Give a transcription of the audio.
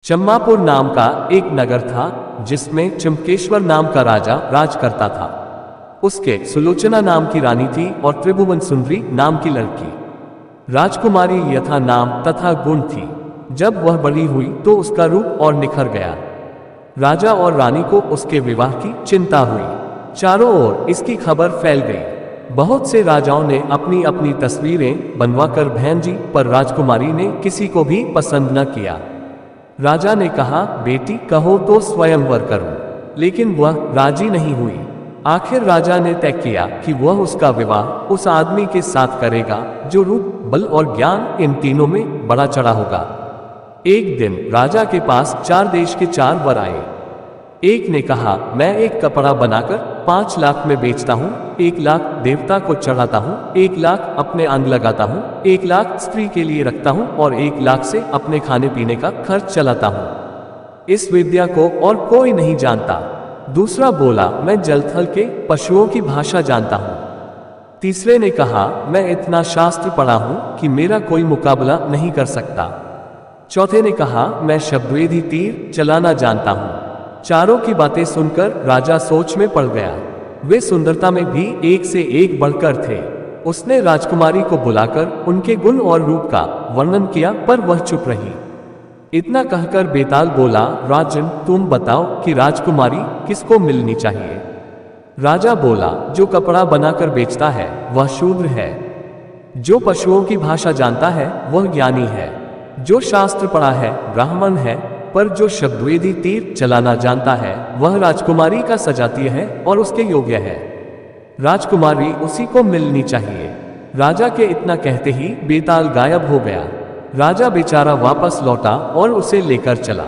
चम्मापुर नाम का एक नगर था जिसमें चमकेश्वर नाम का राजा राज करता था। उसके सुलोचना नाम की रानी थी और त्रिभुवन सुंदरी नाम की लड़की। राजकुमारी यथा नाम तथा गुण थी। जब वह बड़ी हुई तो उसका रूप और निखर गया। राजा और रानी को उसके विवाह की चिंता हुई। चारों ओर इसकी खबर फैल गई। बहुत से राजाओं ने अपनी अपनी तस्वीरें बनवाकर भेजी, पर राजकुमारी ने किसी को भी पसंद न किया। राजा ने कहा, बेटी कहो तो स्वयंवर करूं, लेकिन वह राजी नहीं हुई। आखिर राजा ने तय किया कि वह उसका विवाह उस आदमी के साथ करेगा जो रूप, बल और ज्ञान इन तीनों में बड़ा चढ़ा होगा। एक दिन राजा के पास 4 देश के 4 वर आए। एक ने कहा, मैं एक कपड़ा बनाकर 5 लाख में बेचता हूँ, 1 लाख देवता को चढ़ाता हूँ, 1 लाख अपने अंग लगाता हूँ, 1 लाख स्त्री के लिए रखता हूँ और 1 लाख से अपने खाने पीने का खर्च चलाता हूँ। इस विद्या को और कोई नहीं जानता। दूसरा बोला, मैं जलथल के पशुओं की भाषा जानता हूँ। तीसरे ने कहा, मैं इतना शास्त्र पढ़ा हूँ कि मेरा कोई मुकाबला नहीं कर सकता। चौथे ने कहा, मैं शब्दवेदी तीर चलाना जानता हूँ। चारों की बातें सुनकर राजा सोच में पड़ गया। वे सुंदरता में भी एक से एक बढ़कर थे। उसने राजकुमारी को बुलाकर उनके गुण और रूप का वर्णन किया, पर वह चुप रही। इतना कहकर बेताल बोला, राजन तुम बताओ कि राजकुमारी किसको मिलनी चाहिए। राजा बोला, जो कपड़ा बनाकर बेचता है वह शूद्र है, जो पशुओं की भाषा जानता है वह ज्ञानी है, जो शास्त्र पढ़ा है ब्राह्मण है, पर जो शब्दवेदी तीर चलाना जानता है वह राजकुमारी का सजातीय है और उसके योग्य है। राजकुमारी उसी को मिलनी चाहिए। राजा के इतना कहते ही बेताल गायब हो गया। राजा बेचारा वापस लौटा और उसे लेकर चला।